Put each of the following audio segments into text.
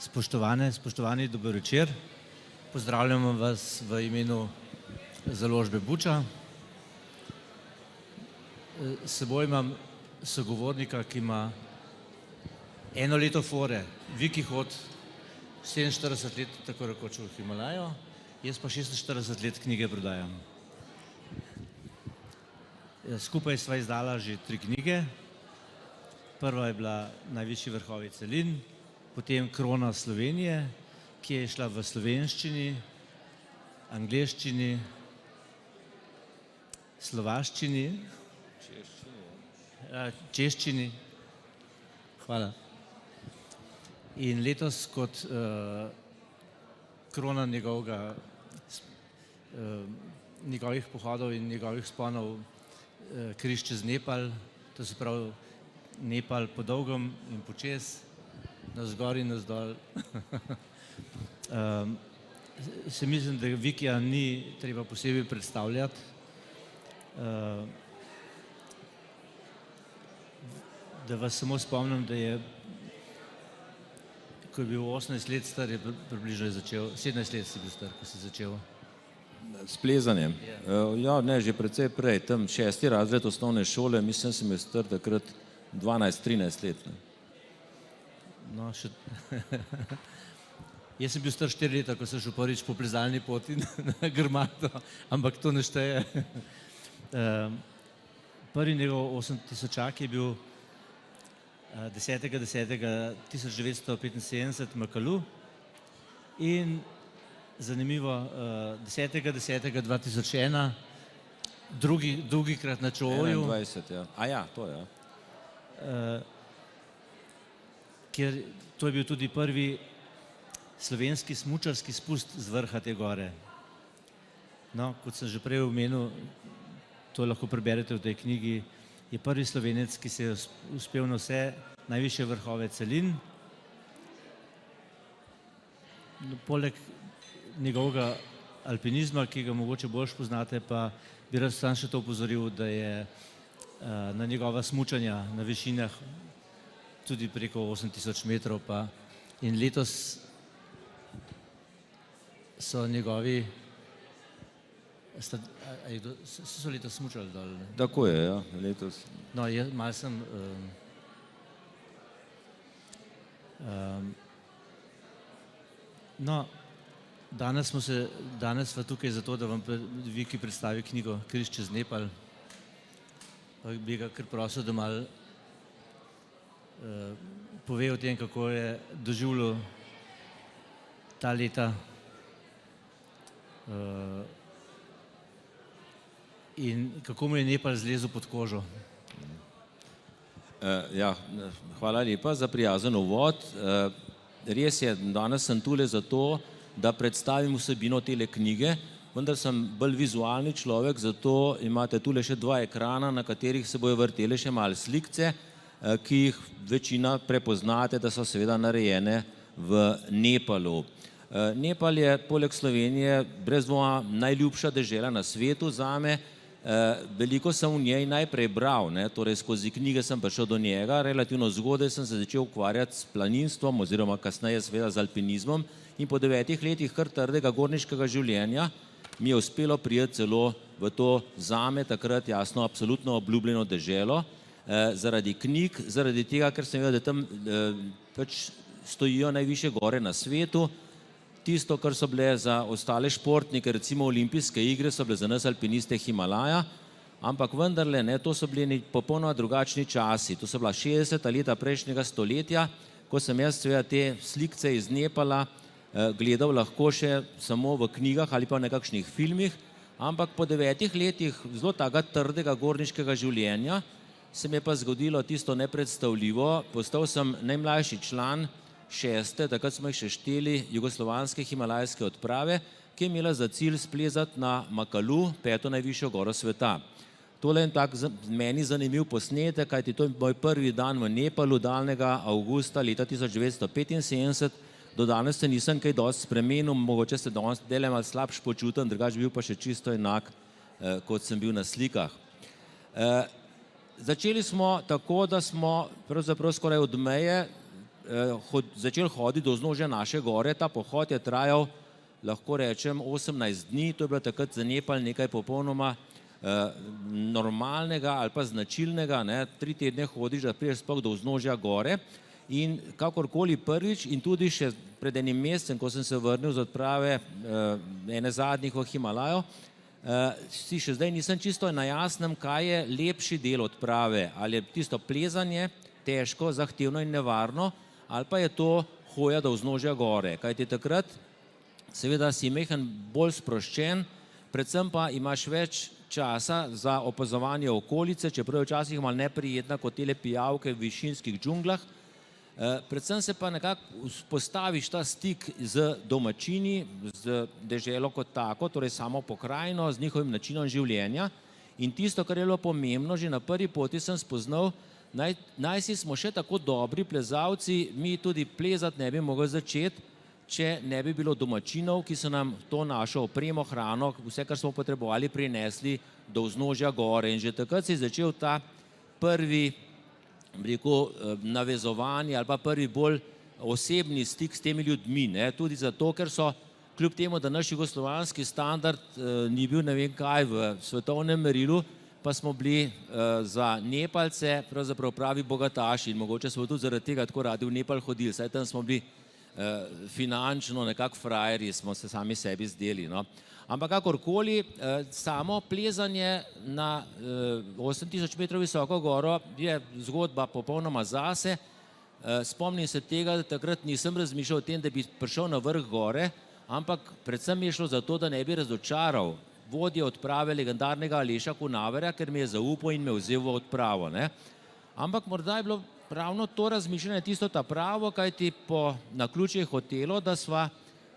Spoštovani, dober večer. Pozdravljamo vas v imenu založbe Buča. S seboj imam sogovornika, ki ima eno leto fore, Viki hod, 47 let tako rekoč v Himalajo, jaz pa 46 let knjige prodajam. Skupaj sva izdala že 3 knjige. Prva je bila Najvišji vrhovi celin, potem Krona Slovenije, ki je šla v slovenščini, angleščini, slovaščini, češčini. Hvala. In letos kot krona njegovih pohodov in njegovih vzponov križ čez Nepal, to se pravi Nepal po dolgem in počez, navzgor in navzdol. Se mislim, da Vikija ni treba posebej predstavljati. Da vas samo spomnim, da je, ko je bil 18 let star, je približno začel, 17 let si bil star, ko si začel. S plezanjem? Ja, ne, že precej prej, tam 6. razred osnovne šole, mislim, sem je star takrat 12-13 let. No, še... Jaz sem bil star 4 leta, ko sem šel prvič po plezalni poti na Grmado, ampak to ne šteje. Prvi njegov 8000-ak je bil 10.10.1975 v Makalu in zanimivo 10.10.2001 drugikrat na Čooju. 21, ja. A ja, to je. Ker to je bil tudi prvi slovenski smučarski spust z vrha te gore. No, kot sem že prej omenil, to lahko preberete v tej knjigi, je prvi Slovenec, ki se je uspel na vse najvišje vrhove celin. Poleg njegovega alpinizma, ki ga mogoče boljš poznate, pa bi rad sam še to opozoril, da je na njegova smučanja na višinah tudi preko 8000 metrov pa in letos so njegovi, so letos smučali dol? Tako je, ja, letos. No, malo sem... No, danes sva tukaj zato, da vam Viki predstavi knjigo Križ čez Nepal. Bi ga kar prosil, da malo pove o tem, kako je doživljal ta leta in kako mu je Nepal zlezel pod kožo. Ja, hvala lepa za prijazen uvod. Res je, danes sem tule zato, da predstavim vsebino tele knjige, vendar sem bolj vizualni človek, zato imate tule še 2 ekrana, na katerih se bojo vrtele še malo slikce, ki jih večina prepoznate, da so seveda narejene v Nepalu. Nepal je poleg Slovenije brez dvoma najljubša dežela na svetu zame. Veliko sem v njej najprej bral, torej skozi knjige sem prišel do njega, relativno zgodaj sem se začel ukvarjati s planinstvom oziroma kasneje seveda z alpinizmom in po 9 letih kar trdega gorniškega življenja mi je uspelo priti celo v to zame takrat jasno absolutno obljubljeno deželo zaradi knjig, zaradi tega, ker sem vedel, da tam pač stojijo najvišje gore na svetu. Tisto, kar so bile za ostale športnike, recimo olimpijske igre, so bile za nas alpiniste Himalaja, ampak vendarle, to so bili popolnoma drugačni časi. To so bila 60. leta prejšnjega stoletja, ko sem jaz seveda te slikce iz Nepala gledal lahko še samo v knjigah ali pa v nekakšnih filmih, ampak po 9 letih zelo takega trdega gorniškega življenja se mi je pa zgodilo tisto nepredstavljivo. Postal sem najmlajši član 6., takrat smo jih še šteli, jugoslovanske himalajske odprave, ki je imela za cilj splezati na Makalu, 5. najvišjo goro sveta. Tole je tak meni zanimiv posnetek, kajti to je moj prvi dan v Nepalu, daljnega avgusta leta 1975. Do danes se nisem kaj dosti spremenil, mogoče se danes delaj malo slabš počutim, drugače bil pa še čisto enak, kot sem bil na slikah. Začeli smo tako, da smo pravzaprav skoraj od meje začeli hoditi do vznožja naše gore. Ta pohod je trajal, lahko rečem, 18 dni. To je bilo takrat za Nepal nekaj popolnoma normalnega ali pa značilnega. 3 tedne hodiš, da prideš sploh do vznožja gore. In kakorkoli prvič in tudi še pred enim mesecem, ko sem se vrnil z odprave ene zadnjih v Himalajo, si še zdaj nisem čisto na jasnem, kaj je lepši del odprave. Ali je tisto plezanje, težko, zahtevno in nevarno, ali pa je to hoja do vznožja gore. Kajti takrat seveda si mehen bolj sproščen, predvsem pa imaš več časa za opazovanje okolice, čeprav je včasih malo neprijetna kot tele pijavke v višinskih džunglah. Predvsem se pa nekako postaviš ta stik z domačini, z deželo kot tako, torej samo pokrajino, z njihovim načinom življenja. In tisto, kar je bilo pomembno, že na prvi poti sem spoznal, najsi smo še tako dobri plezalci, mi tudi plezati ne bi mogli začeti, če ne bi bilo domačinov, ki so nam to našo opremo, hrano, vse, kar smo potrebovali, prinesli do vznožja gore. In že takrat se je začel ta prvi navezovanje ali pa prvi bolj osebni stik s temi ljudmi. Tudi zato, ker so, kljub temu, da naš jugoslovanski standard ni bil ne vem kaj v svetovnem merilu, pa smo bili za Nepalce pravzaprav pravi bogataši in mogoče smo tudi zaradi tega tako radi v Nepal hodili, saj tam smo bili finančno nekako frajerji, smo se sami sebi zdeli. Ampak kakorkoli, samo plezanje na 8000 metrov visoko goro je zgodba popolnoma zase. Spomnim se tega, da takrat nisem razmišljal o tem, da bi prišel na vrh gore, ampak predvsem je šlo za to, da ne bi razočaral vodje odprave legendarnega Aleša Kunaverja, ker mi je zaupal in me vzel v odpravo. Ampak morda je bilo ravno to razmišljanje tisto ta pravo, kajti po naključju je hotelo, da sva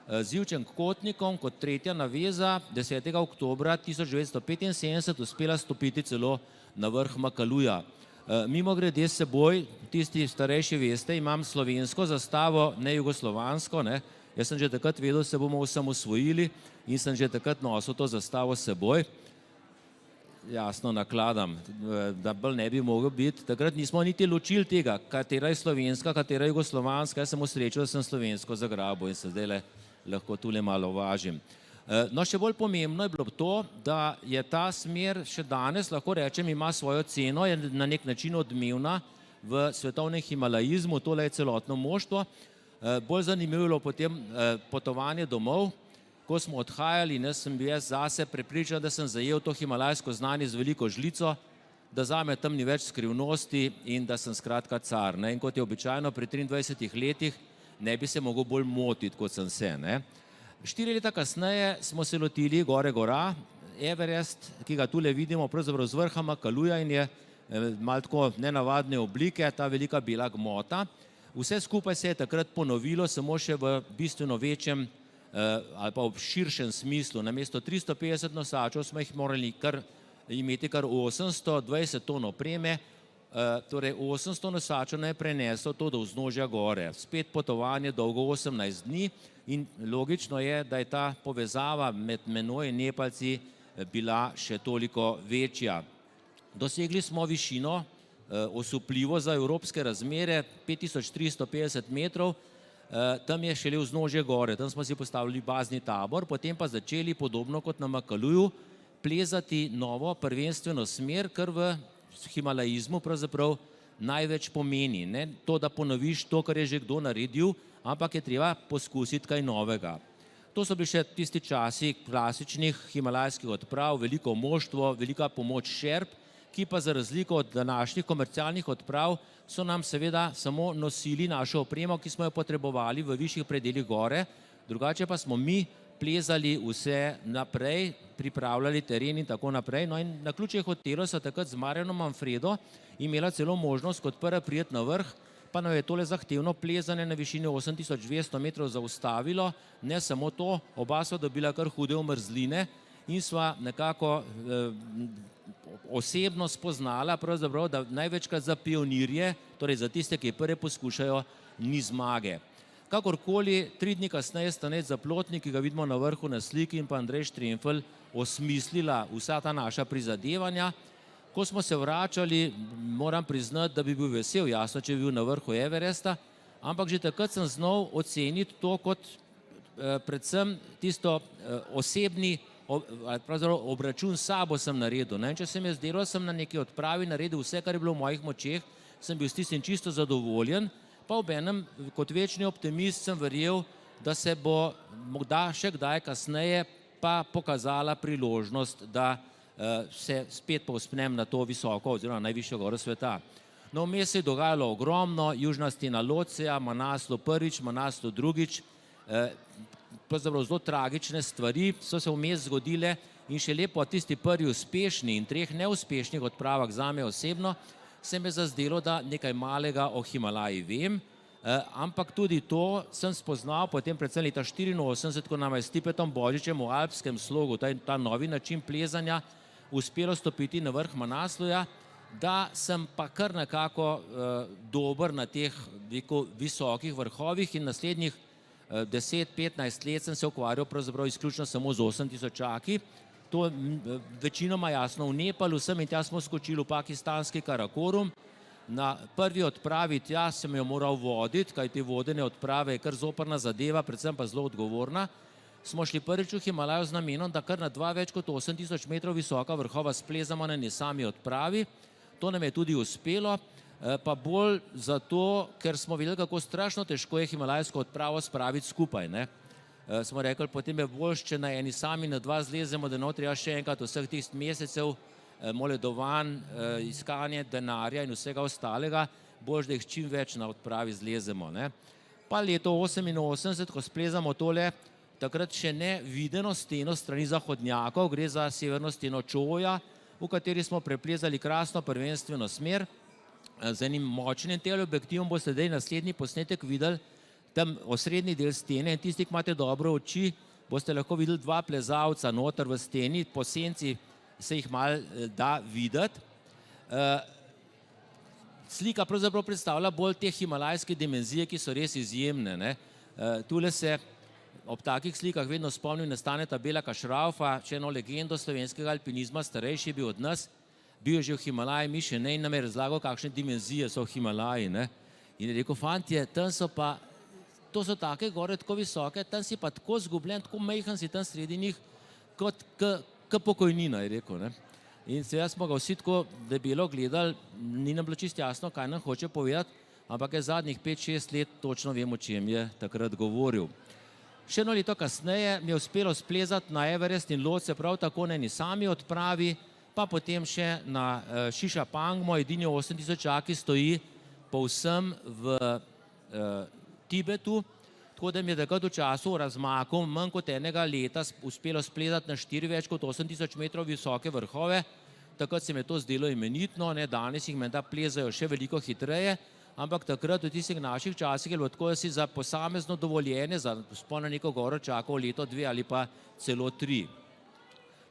z Ivčem Kotnikom kot tretja naveza 10. oktobra 1975 uspela stopiti celo na vrh Makaluja. Mimogrede s seboj, tisti starejši veste, imam slovensko zastavo, ne jugoslovansko. Jaz sem že takrat vedel, da se bomo osamosvojili in sem že takrat nosil to zastavo s seboj. Jasno nakladam, da bolj ne bi mogel biti. Takrat nismo niti ločili tega, katera je slovenska, katera je jugoslovanska. Jaz sem osrečil, da sem slovensko zagrabil in se zdaj lahko tule malo važim. No, še bolj pomembno je bilo to, da je ta smer še danes, lahko rečem, ima svojo ceno, je na nek način odmevna v svetovnem himalajizmu, tole je celotno moštvo. Bolj zanimivo je bilo potem potovanje domov, ko smo odhajali, sem bil jaz zase prepričan, da sem zajel to himalajsko znanje z veliko žlico, da zame tam ni več skrivnosti in da sem skratka car. In kot je običajno pri 23 letih, ne bi se mogel bolj motiti, kot sem se. 4 leta kasneje smo se lotili gore gora, Everest, ki ga tule vidimo, pravzaprav z vrha Makaluja in je malo tako nenavadne oblike, ta velika bela gmota. Vse skupaj se je takrat ponovilo, samo še v bistveno večjem ali pa v širšem smislu. Namesto 350 nosačev smo jih morali imeti kar 820 ton opreme, torej 800 nosačev je preneslo to do vznožja gore. Spet potovanje dolgo 18 dni in logično je, da je ta povezava med menoj in Nepalci bila še toliko večja. Dosegli smo višino, osupljivo za evropske razmere, 5350 metrov, tam je šele vznožje gore, tam smo si postavili bazni tabor, potem pa začeli podobno kot na Makaluju plezati novo prvenstveno smer, kar v himalajizmu pravzaprav največ pomeni. Ne to, da ponoviš to, kar je že kdo naredil, ampak je treba poskusiti kaj novega. To so bili še tisti časi klasičnih himalajskih odprav, veliko moštvo, velika pomoč šerp, ki pa za razliko od današnjih komercialnih odprav so nam seveda samo nosili našo opremo, ki smo jo potrebovali v višjih predelih gore, drugače pa smo mi plezali vse naprej, pripravljali teren in tako naprej. No in naključje hotelo so takrat z Marjanom Manfredo imela celo možnost kot prva priti na vrh, pa nam je tole zahtevno plezanje na višini 8200 metrov zaustavilo. Ne samo to, oba sva dobila kar hude omrzline in sva nekako osebno spoznala, pravzaprav, da največkrat za pionirje, torej za tiste, ki prve poskušajo, ni zmage. Kakorkoli, 3 dni kasneje sta Ned Zaplotnik, ki ga vidimo na vrhu na sliki, in pa Andrej Štremfelj osmislila vsa ta naša prizadevanja. Ko smo se vračali, moram priznati, da bi bil vesel, jasno, če bi bil na vrhu Everesta, ampak že takrat sem znal oceniti to kot predvsem tisto osebni, pravzaprav obračun s sabo sem naredil. Če se mi je zdelo, sem na neki odpravi naredil vse, kar je bilo v mojih močeh, sem bil s tistim čisto zadovoljen, pa obenem kot večni optimist sem verjel, da se bo morda še kdaj kasneje pa pokazala priložnost, da se spet povzpnem na to visoko oziroma najvišjo goro sveta. No, vmes se je dogajalo ogromno, južna stena Loceja, Manaslu prvič, Manaslu drugič, pravzaprav zelo tragične stvari so se vmes zgodile in še lepo tisti prvi uspešni in 3 neuspešnih odpravah zame osebno se mi je zazdelo, da nekaj malega o Himalaji vem, ampak tudi to sem spoznal potem predvsem leta 1984, ko nam je s Stipetom Božičem v alpskem slogu, ta novi način plezanja, uspelo stopiti na vrh Manasluja, da sem pa kar nekako dober na teh visokih vrhovih in naslednjih 10-15 let sem se ukvarjal pravzaprav izključno samo z 8000-čaki. To večinoma jasno v Nepalu, sem in tja smo skočili v pakistanski Karakorum. Na prvi odpravi tja sem jo moral voditi, kajti vodene odprave je kar zoprna zadeva, predvsem pa zelo odgovorna. Smo šli prvič v Himalajo z namenom, da kar na 2 več kot 8000 metrov visoka vrhova splezamo na eni sami odpravi. To nam je tudi uspelo, pa bolj zato, ker smo videli, kako strašno težko je himalajsko odpravo spraviti skupaj. Smo rekli, potem je boljš, če na eni sami na 2 zlezemo, da treba še enkrat vseh tistih mesecev moledovanj, iskanje denarja in vsega ostalega, boljš, da jih čim več na odpravi zlezemo. Pa leto 1988, ko splezamo tole, takrat še ne videno steno strani zahodnjakov, gre za severno steno Čoja, v kateri smo preplezali krasno prvenstveno smer. Z enim močnim teleobjektivom boste zdaj naslednji posnetek videli, tam osrednji del stene in tisti, ki imate dobro oči, boste lahko videli 2 plezalca noter v steni, po senci se jih malo da videti. Slika pravzaprav predstavlja bolj te himalajske dimenzije, ki so res izjemne. Tule se ob takih slikah vedno spomnim na Staneta Belaka Šraufa, še eno legendo slovenskega alpinizma, starejši je bil od nas, bil je že v Himalaji, mi še ne, in nam je razlagal, kakšne dimenzije so v Himalaji. In je rekel, fantje, tam so pa, to so take gore, tako visoke, tam si pa tako zgubljen, tako majhen si tam sredi njih, kot pokojnina, je rekel. In seveda smo ga vsi tako debelo gledali, ni nam bilo čisto jasno, kaj nam hoče povedati, ampak je zadnjih 5-6 let točno vem, o čem je takrat govoril. Še eno leto kasneje mi je uspelo splezati na Everest in Lhotse prav tako na eni sami odpravi, pa potem še na Šiša Pangmo, edini 8000-čaki stoji povsem v Tibetu, tako da mi je takrat v času razmaku manj kot enega leta uspelo splezati na 4 več kot 8000 metrov visoke vrhove. Takrat se mi je to zdelo imenitno, danes jih menda plezajo še veliko hitreje, ampak takrat v tistih naših časih je bilo tako, da si za posamezno dovoljenje, za vzpon na neko goro čakal leto, 2 ali pa celo 3.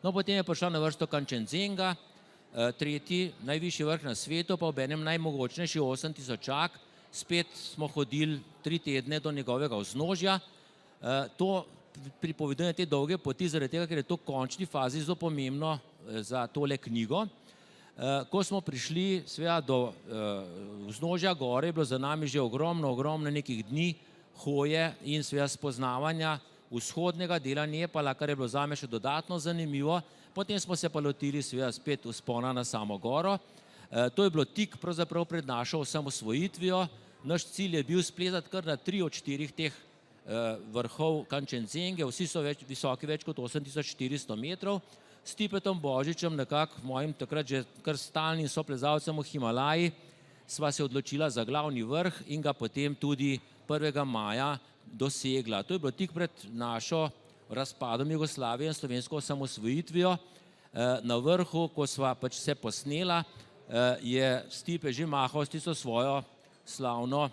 No, potem je prišla na vrsto Kanchenjunga, 3. najvišji vrh na svetu, pa obenem najmogočnejši 8000-čak. Spet smo hodili 3 tedne do njegovega vznožja. To pripoveduje te dolge poti, zaradi tega, ker je to v končni fazi zelo pomembno za tole knjigo. Ko smo prišli seveda do vznožja gore, je bilo za nami že ogromno nekih dni hoje in seveda spoznavanja vzhodnega dela Nepala, kar je bilo zame še dodatno zanimivo. Potem smo se pa lotili seveda spet vzpona na samo goro. To je bilo tik pravzaprav pred našo osamosvojitvijo. Naš cilj je bil splezati kar na 3 od 4 teh vrhov Kanchenjunge, vsi so visoki več kot 8400 metrov. S Stipetom Božičem, nekako mojim takrat že kar stalnim soplezalcem v Himalaji, sva se odločila za glavni vrh in ga potem tudi 1. maja dosegla. To je bilo tik pred našo razpadom Jugoslavije in slovensko osamosvojitvijo. Na vrhu, ko sva pač se posnela, je Stipe že mahal s tisto svojo slavno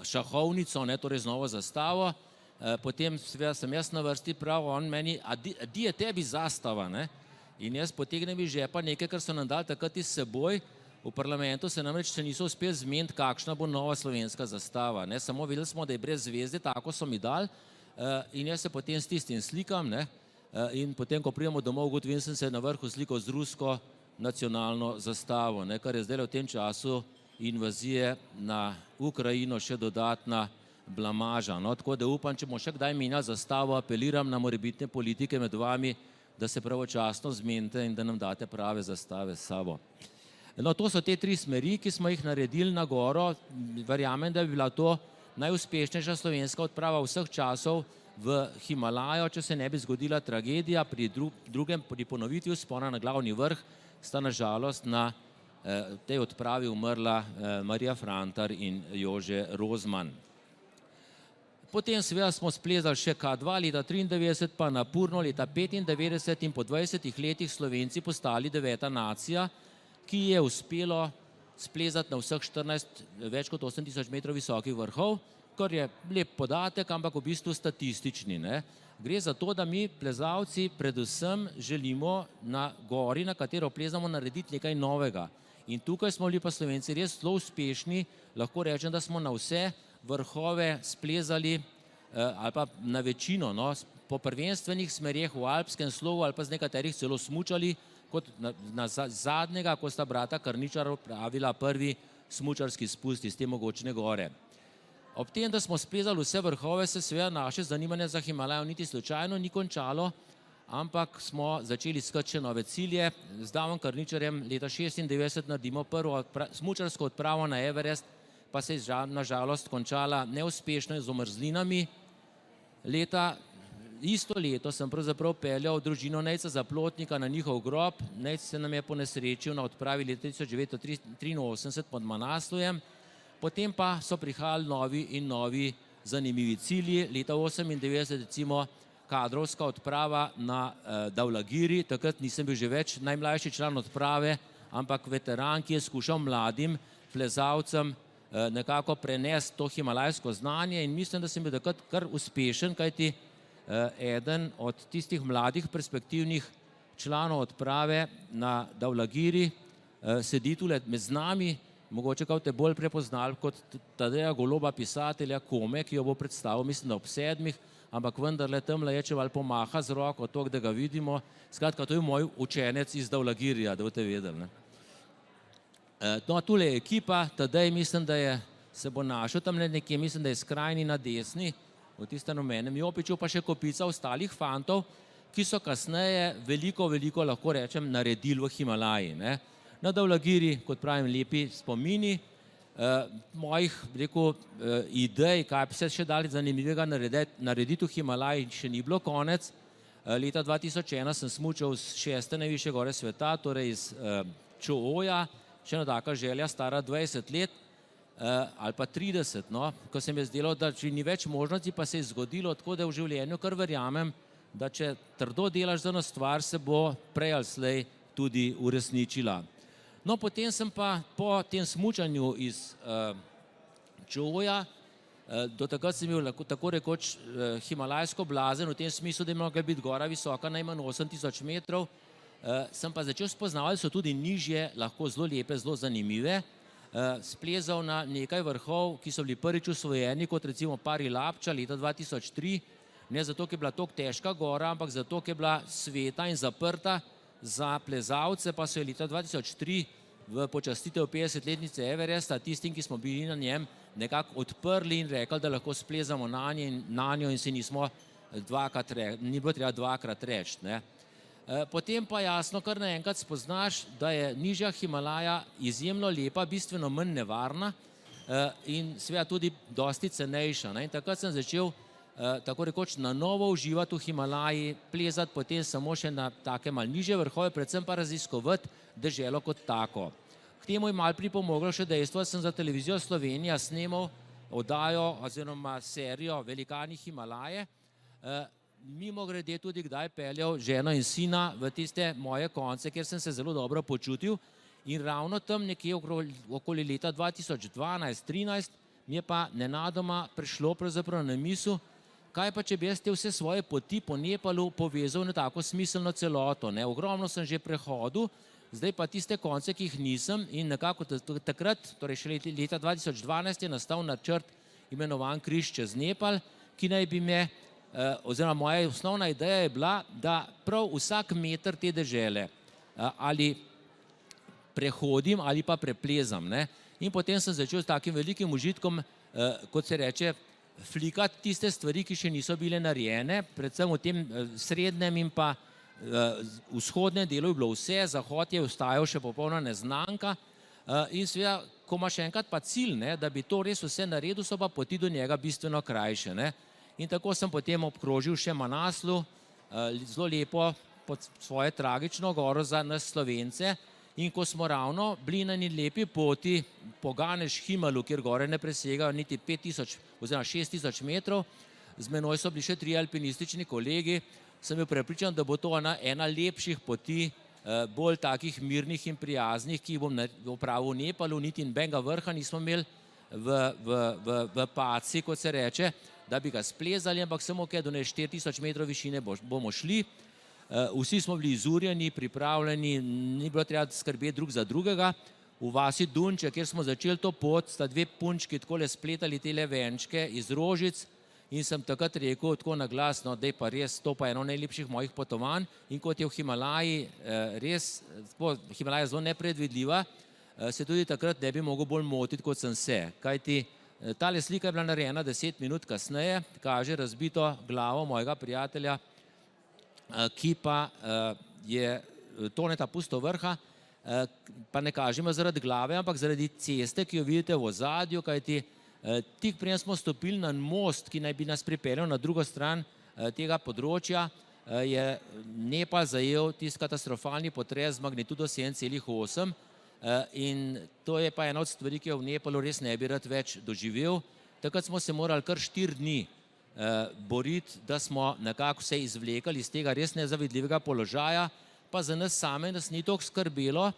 šahovnico, torej z novo zastavo. Potem sem jaz na vrsti prav, on meni, a di je tebi zastava? In jaz potegnem iz žepa nekaj, kar so nam dali takrat s seboj. V parlamentu se namreč niso uspeli zmeniti, kakšna bo nova slovenska zastava. Samo videli smo, da je brez zvezde, tako so mi dali. In jaz se potem s tistim slikam. In potem, ko pridemo domov, ugotovim, sem se na vrhu slikal z rusko nacionalno zastavo, kar je zdaj v tem času invazije na Ukrajino še dodatna blamaža. No, tako da upam, če bomo še kdaj menjali zastavo, apeliram na morebitne politike med vami, da se pravočasno zmenite in da nam date prave zastave s sabo. No, to so te 3 smeri, ki smo jih naredili na goro. Verjamem, da bi bila to najuspešnejša slovenska odprava vseh časov v Himalajo, če se ne bi zgodila tragedija. Pri ponovitvi vzpona na glavni vrh sta na žalost na tej odpravi umrla Marija Frantar in Jože Rozman. Potem seveda smo splezali še K2 leta 1993, pa Napurno leta 1995 in po 20 letih Slovenci postali 9. nacija, ki je uspelo splezati na vseh 14 več kot 8000 metrov visokih vrhov, kar je lep podatek, ampak v bistvu statistični. Ne? Gre za to, da mi plezalci predvsem želimo na gori, na katero plezamo, narediti nekaj novega. In tukaj smo bili pa Slovenci res zelo uspešni, lahko rečem, da smo na vse vrhove splezali ali pa na večino, no, po prvenstvenih smerjeh v alpskem slogu ali pa z nekaterih celo smučali, kot na zadnjega, ko sta brata Karničar opravila prvi smučarski spust iz te mogočne gore. Ob tem, da smo splezali vse vrhove, se seveda naše zanimanje za Himalajo niti slučajno ni končalo, ampak smo začeli iskati še nove cilje. Z Davom Karničarjem leta 1996 naredimo prvo smučarsko odpravo na Everest, pa se je na žalost končala neuspešno z omrzlinami. Isto leto sem pravzaprav peljal družino Nejca Zaplotnika na njihov grob. Nejc se nam je ponesrečil na odpravi leta 1983 pod Manaslujem. Potem pa so prihajali novi in novi zanimivi cilji. Leta 1998 recimo kadrovska odprava na Davlagiri. Takrat nisem bil že več najmlajši član odprave, ampak veteran, ki je skušal mladim plezalcem nekako prenesti to himalajsko znanje, in mislim, da sem bil takrat kar uspešen, kajti eden od tistih mladih perspektivnih članov odprave na Davlagiri sedi tule med nami, mogoče kao te bolj prepoznali kot Tadeja Goloba, pisatelja Kome, ki jo bo predstavil, mislim, da ob 7, ampak vendarle tamle je, če val pomaha z roko, to, da ga vidimo. Skratka, to je moj učenec iz Davlagirija, da boste vedeli. No, tule je ekipa, Tadej mislim, da se bo našel tam nekje, mislim, da je skrajni na desni, v tistem rumenem jopiču, pa še kopica ostalih fantov, ki so kasneje veliko, lahko rečem, naredili v Himalaji. Ne? Na Davlagiri, kot pravim, lepi spomini, mojih, rekel, idej, kaj bi se še dali zanimivega narediti v Himalaji, še ni bilo konec. Leta 2001 sem smučal z 6. najvišje gore sveta, torej iz Čooja, še ena taka želja, stara 20 let ali pa 30, no, ko se mi je zdelo, da če ni več možnosti, pa se je zgodilo, tako da v življenju kar verjamem, da če trdo delaš za eno stvar, se bo prej ali slej tudi uresničila. No, potem sem pa po tem smučanju iz Čooja, do takrat sem bil tako rekoč himalajsko blazen, v tem smislu, da je mogla biti gora visoka najmanj 8000 metrov, sem pa začel spoznavati, so tudi nižje, lahko zelo lepe, zelo zanimive. Splezal na nekaj vrhov, ki so bili prvič usvojeni, kot recimo Pari Lapča leta 2003, ne zato, ker je bila toliko težka gora, ampak zato, ker je bila sveta in zaprta za plezalce, pa so je leta 2003 v počastitev 50-letnice Everesta tistim, ki smo bili na njem, nekako odprli in rekli, da lahko splezamo na njo in si ni bilo treba dvakrat reči. Potem pa jasno, kar naenkrat spoznaš, da je nižja Himalaja izjemno lepa, bistveno manj nevarna in seveda tudi dosti cenejša. In takrat sem začel tako rekoč na novo uživati v Himalaji, plezati potem samo še na take malo nižje vrhove, predvsem pa raziskovati deželo kot tako. K temu je malo pripomoglo še dejstvo, da sem za televizijo Slovenija snemal oddajo oziroma serijo Velikani Himalaje. Mimogrede tudi kdaj peljal ženo in sina v tiste moje konce, kjer sem se zelo dobro počutil, in ravno tam nekje okoli leta 2012-13 mi je pa nenadoma prišlo pravzaprav na misel, kaj pa če bi jaz te vse svoje poti po Nepalu povezal na tako smiselno celoto. Ogromno sem že prehodil, zdaj pa tiste konce, ki jih nisem, in nekako takrat, torej še leta 2012 je nastal načrt imenovan Križ čez Nepal, ki naj bi me oziroma moja osnovna ideja je bila, da prav vsak meter te dežele ali prehodim ali pa preplezam. In potem sem začel s takim velikim užitkom, kot se reče, flikati tiste stvari, ki še niso bile narejene, predvsem v tem srednjem in pa vzhodnem delu je bilo vse, zahod je ostajal še popolna neznanka in seveda, ko imaš enkrat pa cilj, ne, da bi to res vse naredil, so pa poti do njega bistveno krajše. Ne. In tako sem potem obkrožil še Manaslu, zelo lepo pod svoje tragično goro za nas Slovence. In ko smo ravno bili na eni lepi poti po Ganeš-Himalu, kjer gore ne presegajo niti 5000 oziroma 6000 metrov, z menoj so bili še 3 alpinistični kolegi, sem bil prepričan, da bo to ena lepših poti, bolj takih mirnih in prijaznih, ki jih bom opravil v Nepalu, niti nobenega vrha nismo imeli v Paci, kot se reče, da bi ga splezali, ampak samo do 4000 metrov višine bomo šli. Vsi smo bili izurjeni, pripravljeni, ni bilo treba skrbeti drug za drugega. V vasi Dunče, kjer smo začeli to pot, sta dve punčki takole spletali tele venčke iz rožic in sem takrat rekel tako na glas, no, dej pa res, to pa je eno najlepših mojih potovanj. In kot je v Himalaji res, Himalaja je zelo nepredvidljiva, se tudi takrat ne bi mogel bolj motiti, kot sem se. Kajti tale slika je bila narejena 10 minut kasneje, kaže razbito glavo mojega prijatelja, ki pa je Toneta Pustovrha, pa ne kažemo zaradi glave, ampak zaradi ceste, ki jo vidite v ozadju, kajti tik preden smo stopili na most, ki naj bi nas pripeljal na drugo stran tega področja, je Nepal zajel tisti katastrofalni potres z magnitudo 7,8 in to je pa ena od stvari, ki jo v Nepalu res ne bi rad več doživel. Takrat smo se morali kar 4 dni boriti, da smo nekako se izvlekli iz tega res nezavidljivega položaja, pa za nas same nas ni toliko skrbelo,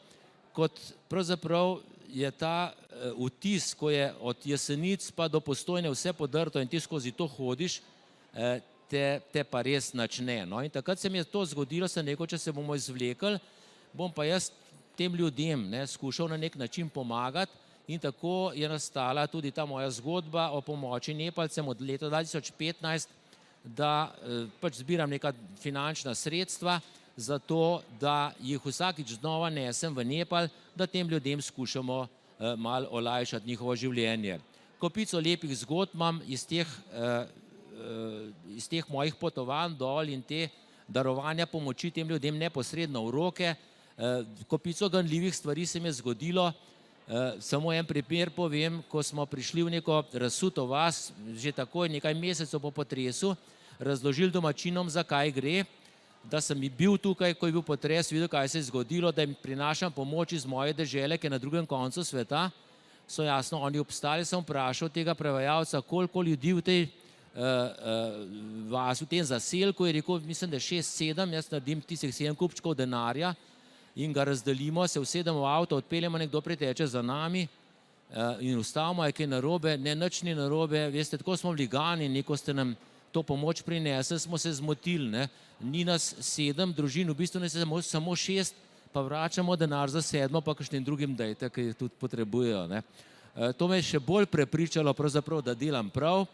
kot pravzaprav je ta vtis, ko je od Jesenic pa do Postojne vse podrto in ti skozi to hodiš, te pa res načne. No? In takrat se mi je to zgodilo, sem rekel, če se bomo izvlekli, bom pa jaz tem ljudem skušal na nek način pomagati in tako je nastala tudi ta moja zgodba o pomoči Nepalcem od leta 2015, da pač zbiram neka finančna sredstva za to, da jih vsakič znova nesem v Nepal, da tem ljudem skušamo malo olajšati njihovo življenje. Kopico lepih zgodb imam iz teh mojih potovanj dol in te darovanja pomoči tem ljudem neposredno v roke. Kopico ganljivih stvari se mi je zgodilo. Samo en primer povem, ko smo prišli v neko razsuto vas, že takoj nekaj mesecev po potresu, razložili domačinom, zakaj gre, da sem bil tukaj, ko je bil potres, videl, kaj se je zgodilo, da jim prinašam pomoč iz moje dežele, ki je na drugem koncu sveta. So jasno oni obstali, sem vprašal tega prevajalca, koliko ljudi v tej vasi, v tem zaselku, je rekel, mislim, da 6-7, jaz naredim tistih 7 kupčkov denarja in ga razdelimo, se usedemo v avto, odpeljemo, nekdo priteče za nami in ustavimo, je kaj narobe, ne, nič ni narobe, veste, tako smo bili ganjeni, ko ste nam to pomoč prinesli, smo se zmotili, ne. Ni nas 7 družin, v bistvu nas je samo 6, pa vračamo denar za 7, pa kakšnim drugim dajte, ki jih tudi potrebujejo, ne. To me je še bolj prepričalo, pravzaprav, da delam prav.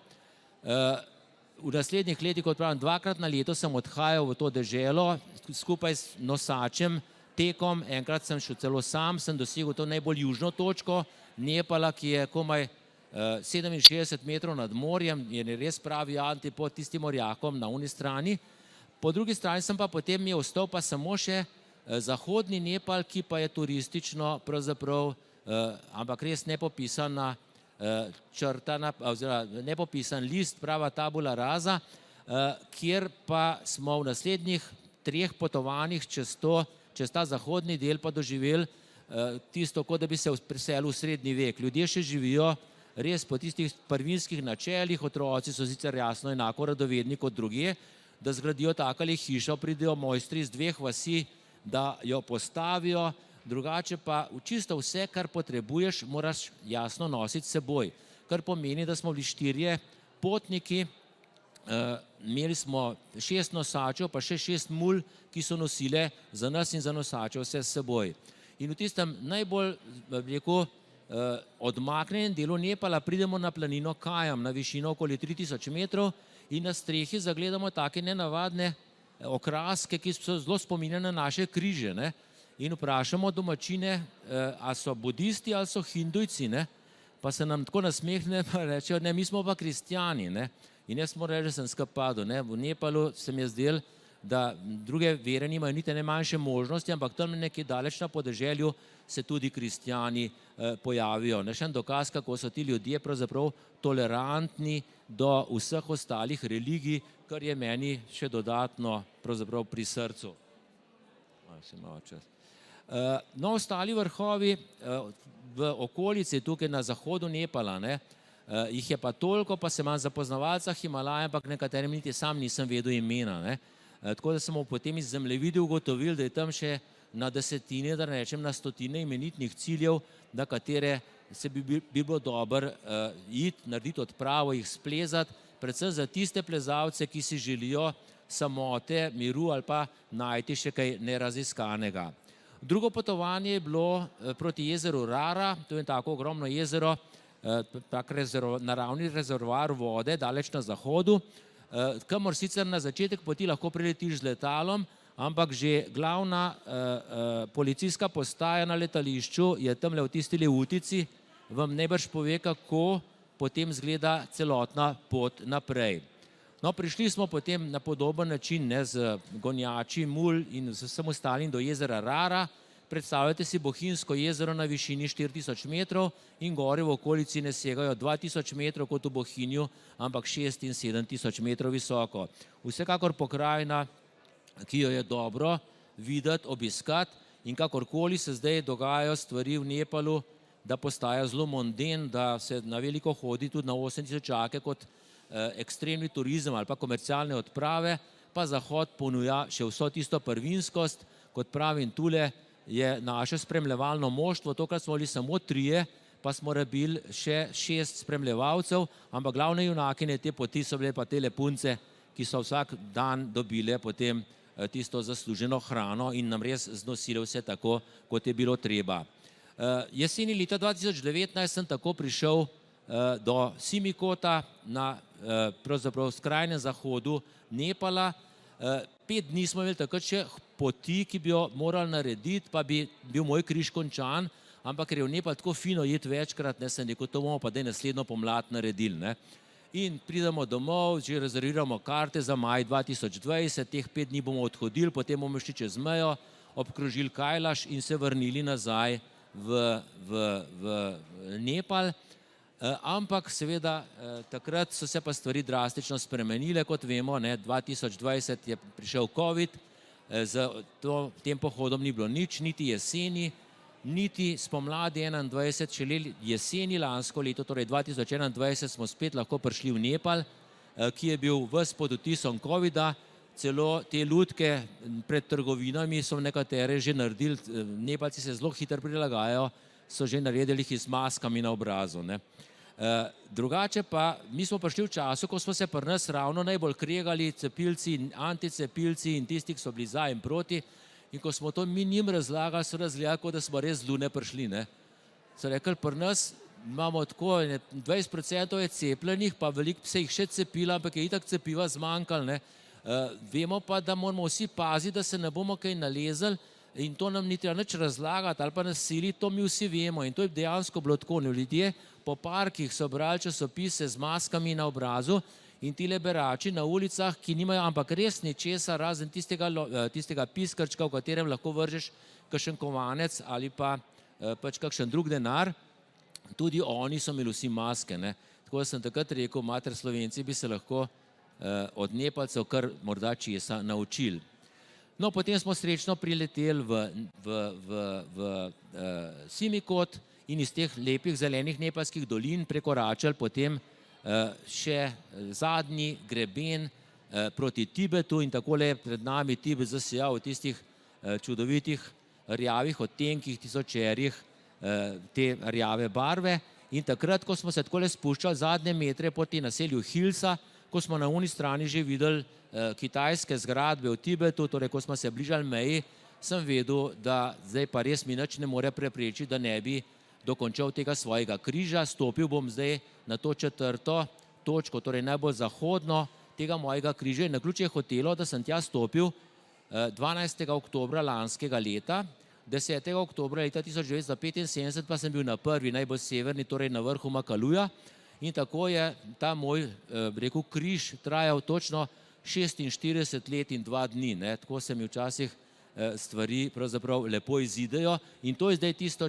V naslednjih letih, kot pravim, 2-krat na leto sem odhajal v to deželo, skupaj s nosačem, tekom, enkrat sem šel celo sam, sem dosegel to najbolj južno točko Nepala, ki je komaj 67 metrov nad morjem, je res pravi antipod tistim orjakom na uni strani. Po drugi strani sem pa potem je ostal pa samo še zahodni Nepal, ki pa je turistično pravzaprav, ampak res nepopisana črtana, oziroma nepopisan list, prava tabula rasa, kjer pa smo v naslednjih 3 potovanjih čez ta zahodni del pa doživeli tisto, kot da bi se preselil v srednji vek. Ljudje še živijo res po tistih prvinskih načelih, otroci so sicer jasno enako radovedni kot drugje, da zgradijo takale hišo, pridejo mojstri iz 2 vasi, da jo postavijo, drugače pa čisto vse, kar potrebuješ, moraš jasno nositi s seboj. Kar pomeni, da smo bili 4 potniki, imeli smo 6 nosačev, pa še 6 mul, ki so nosile za nas in za nosačev vse s seboj. In v tistem najbolj, rekel, odmaknjenem delu Nepala pridemo na planino Kajam, na višino okoli 3000 metrov in na strehi zagledamo take nenavadne okraske, ki so zelo spominjane na naše križe, ne. in vprašamo domačine, a so budisti ali so hindujci, ne? Pa se nam tako nasmehne, pa rečejo, ne, mi smo pa kristjani, ne? In jaz moram reči, da sem skupaj padel, ne? V Nepalu se mi je zdelo, da druge vere nimajo niti najmanjše možnosti, ampak tam nekje daleč na podeželju se tudi kristjani pojavijo. Še en dokaz, kako so ti ljudje pravzaprav tolerantni do vseh ostalih religij, kar je meni še dodatno pravzaprav pri srcu. No, ostali vrhovi v okolici tukaj na zahodu Nepala, ne, jih je pa toliko, pa se imam za poznavalca Himalaja, ampak nekaterim niti sam nisem vedel imena, ne. Tako da smo potem iz zemljevidi ugotovili, da je tam še na desetine, da rečem na stotine imenitnih ciljev, na katere se bi bilo dobro iti, narediti odpravo, jih splezati, predvsem za tiste plezalce, ki si želijo samote, miru ali pa najti še kaj neraziskanega. Drugo potovanje je bilo proti jezeru Rara, to je tako ogromno jezero, tak naravni rezervoar vode, daleč na zahodu, kamor sicer na začetek poti lahko priletiš z letalom, ampak že glavna policijska postaja na letališču je tamle v tisti utici, vam najbrž pove, kako potem izgleda celotna pot naprej. No, prišli smo potem na podoben način, ne, z gonjači, mul in z vsem ostalim do jezera Rara. Predstavljate si Bohinjsko jezero na višini 4000 metrov in gore v okolici ne segajo 2000 metrov kot v Bohinju, ampak 6000 in 7000 metrov visoko. Vsekakor pokrajina, ki jo je dobro videti, obiskati in kakorkoli se zdaj dogajajo stvari v Nepalu, da postaja zelo monden, da se na veliko hodi tudi na 8000 kot ekstremni turizem ali pa komercialne odprave, pa Zahod ponuja še vso tisto prvinskost, kot pravim, tule je naše spremljevalno moštvo, tokrat smo bili samo 3, pa smo rabili še 6 spremljevalcev, ampak glavne junakinje te poti so bile pa tele punce, ki so vsak dan dobile potem tisto zasluženo hrano in nam res znosile vse tako, kot je bilo treba. Jeseni leta 2019 sem tako prišel do Simikota na pravzaprav skrajnem zahodu Nepala. 5 dni smo imeli takrat še poti, ki bi jo morali narediti, pa bi bil moj križ končan, ampak ker je v Nepal tako fino iti večkrat, ne, sem rekel, to bomo pa da naslednjo pomlad naredili, ne. In pridemo domov, že rezerviramo karte za maj 2020, teh 5 dni bomo odhodili, potem bomo šli čez mejo, obkrožili Kajlaš in se vrnili nazaj v Nepal. Ampak seveda takrat so se pa stvari drastično spremenile, kot vemo, ne, 2020 je prišel COVID, z tem pohodom ni bilo nič, niti jeseni, niti spomladi 2021, šele jeseni lansko leto, torej 2021 smo spet lahko prišli v Nepal, ki je bil ves pod vtisom COVID-a, celo te lutke pred trgovinami so nekatere že naredili, Nepalci se zelo hitro prilagajajo, so že naredili jih z maskami na obrazu, ne. Drugače pa, mi smo prišli v času, ko smo se pri nas ravno najbolj kregali cepilci, anticepilci in tisti, ki so bili za in proti, in ko smo to mi njim razlagali, so razgledali, kot da smo res z Lune prišli, ne. So rekli, pri nas imamo tako, 20% je cepljenih, pa veliko se jih še cepila, ampak je itak cepiva zmanjkalo, ne. Vemo pa, da moramo vsi paziti, da se ne bomo kaj nalezali, in to nam ni treba nič razlagati ali pa nas siliti, to mi vsi vemo in to je dejansko bilo tako. Ljudje po parkih so brali časopise z maskami na obrazu in tile berači na ulicah, ki nimajo ampak res ničesa, razen tistega piskrčka, v katerem lahko vržeš kakšen kovanec ali pa pač kakšen drug denar, tudi oni so imeli vsi maske, ne. Tako da sem takrat rekel, mater Slovenci bi se lahko od Nepalcev kar morda česa naučili. No, potem smo srečno prileteli v Simikot in iz teh lepih zelenih nepalskih dolin prekoračili potem še zadnji greben proti Tibetu in takole pred nami Tibet zasijal v tistih čudovitih rjavih odtenkih, tisočerih te rjave barve. In takrat, ko smo se takole spuščali zadnje metre proti naselju Hilsa, ko smo na uni strani že videli kitajske zgradbe v Tibetu, torej ko smo se bližali meji, sem vedel, da zdaj pa res mi nič ne more preprečiti, da ne bi dokončal tega svojega križa. Stopil bom zdaj na to 4. točko, torej najbolj zahodno tega mojega križa in naključje je hotelo, da sem tja stopil 12. oktobra lanskega leta. 10. oktobra leta 1975 pa sem bil na prvi, najbolj severni, torej na vrhu Makaluja, in tako je ta moj, rekel, križ trajal točno 46 let in 2 dni, ne, tako se mi včasih stvari pravzaprav lepo izidejo in to je zdaj tisto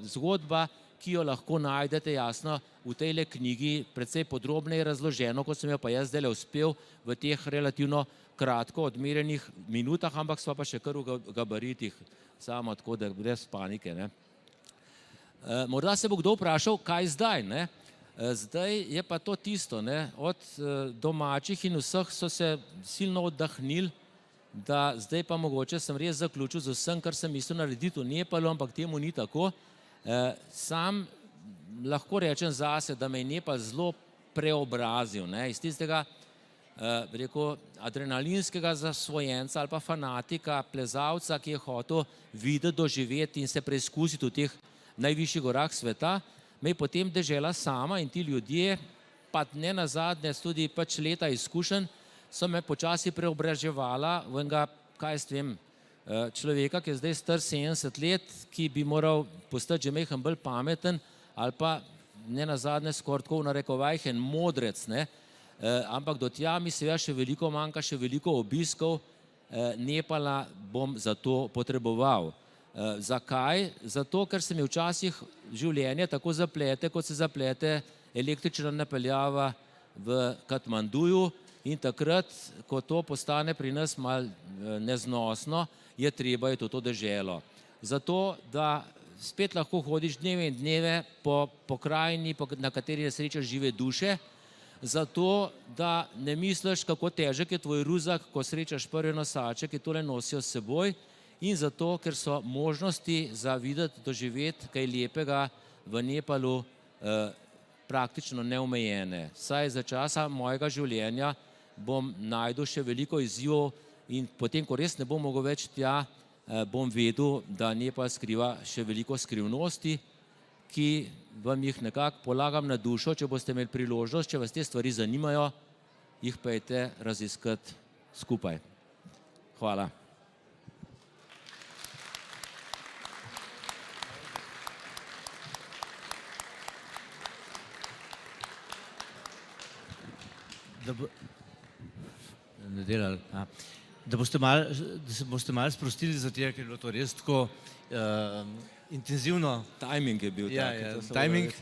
zgodba, ki jo lahko najdete jasno v tejle knjigi, precej podrobneje razloženo, kot sem jo pa jaz zdaj uspel v teh relativno kratko odmerjenih minutah, ampak sva pa še kar v gabaritih, samo tako, da brez panike, ne. Morda se bo kdo vprašal, kaj zdaj, ne. Zdaj je pa to tisto, ne, od domačih in vseh so se silno oddahnili, da zdaj pa mogoče sem res zaključil z vsem, kar sem mislil narediti v Nepalu, ampak temu ni tako. Sam lahko rečem zase, da me je Nepal zelo preobrazil, ne, iz tistega, rekel, adrenalinskega zasvojenca ali pa fanatika, plezalca, ki je hotel videti, doživeti in se preizkusiti v teh najvišjih gorah sveta, me je potem dežela sama in ti ljudje, pa ne nazadnje tudi pač leta izkušenj, so me počasi preobraževala v enega, kaj jaz vem, človeka, ki je zdaj star 70 let, ki bi moral postati že majhen bolj pameten ali pa ne nazadnje skoraj tako v narekovajih en modrec, ne. Ampak do tja mi seveda še veliko manjka, še veliko obiskov Nepala bom zato potreboval. Zakaj? Zato, ker se mi včasih življenje tako zaplete, kot se zaplete električna napeljava v Katmanduju in takrat, ko to postane pri nas malo neznosno, je treba iti v to deželo. Zato, da spet lahko hodiš dneve in dneve po pokrajini, na kateri srečaš žive duše, zato, da ne misliš, kako težek je tvoj ruzak, ko srečaš prve nosače, ki tole nosijo s seboj, in zato, ker so možnosti za videti, doživeti kaj lepega v Nepalu praktično neomejene. Saj za časa mojega življenja bom našel še veliko izzivov in potem, ko res ne bom mogel več tja, bom vedel, da Nepal skriva še veliko skrivnosti, ki vam jih nekako polagam na dušo, če boste imeli priložnost, če vas te stvari zanimajo, jih pejte raziskati skupaj. Hvala. Da se boste malo sprostili za tega, ker je bilo to res tako intenzivno. Timing je bil tak. Timing.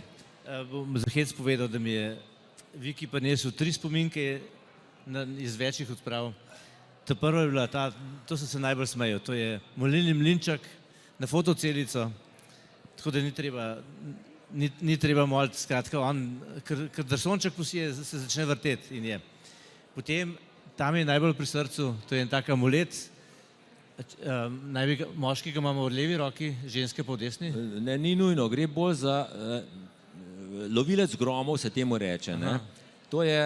Bom za hec povedal, da mi je Viki prinesel 3 spominke iz večjih odprav. Ta prva je bila ta, to sem se najbolj smejal, to je molilni mlinček na fotocelico, tako da ni treba moliti, skratka, ker drsonček posije, se začne vrteti in je. Potem, tam je najbolj pri srcu, to je en tak amulet, moški ga imamo v levi roki, ženske pa v desni. Ne, ni nujno, gre bolj za lovilec gromov, se temu reče, ne. To je,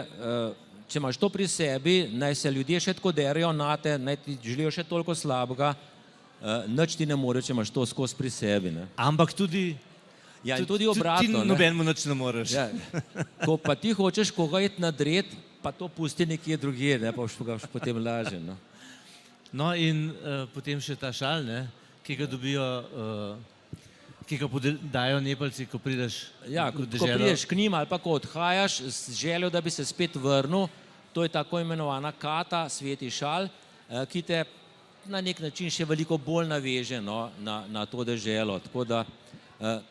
če imaš to pri sebi, naj se ljudje še tako derajo nate, naj ti želijo še toliko slabega, nič ti ne more, če imaš to skozi pri sebi, ne. Ampak tudi ja, in tudi obratno, ti nobenemu nič ne moreš. Ja, ko pa ti hočeš koga iti nadret, pa to pusti nekje drugje, ne, pa ga potem laže, no. No in potem še ta šal, ne, ki ga dobijo, ki ga dajo Nepalci, ko prideš v deželo. Ko prideš k njim ali pa ko odhajaš z željo, da bi se spet vrnil, to je tako imenovana kata, sveti šal, ki te na nek način še veliko bolj naveže, no, na to deželo, tako da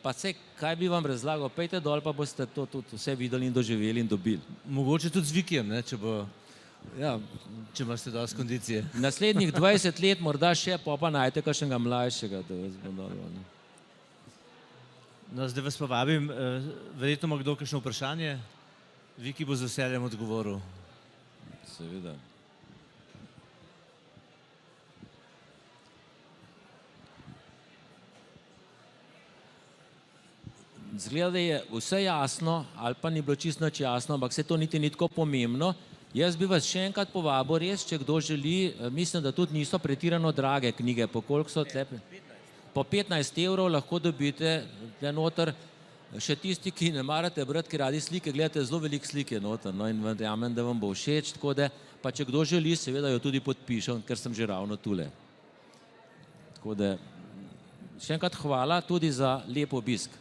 pa saj, kaj bi vam razlagal, pejte dol, pa boste to tudi vse videli in doživeli in dobili. Mogoče tudi z Vikijem, ne, če imate dosti kondicije. Naslednjih 20 let morda še, pa najte kakšnega mlajšega, da vas bo dobro. No, zdaj vas pa vabim, verjetno ima kdo kakšno vprašanje, Viki bo z veseljem odgovoril. Seveda. Zgleda, da je vse jasno, ali pa ni bilo čisto nič jasno, ampak se to niti ni tako pomembno. Jaz bi vas še enkrat povabil res, če kdo želi, mislim, da tudi niso pretirano drage knjige, po koliko so tlepe? Po 15 evrov lahko dobite tle noter, še tisti, ki ne marate brati, ki radi slike, gledate zelo veliko slike noter, no, in verjamem, da vam bo všeč, tako da, pa če kdo želi, seveda jo tudi podpišem, ker sem že ravno tule. Tako da, še enkrat hvala tudi za lep obisk.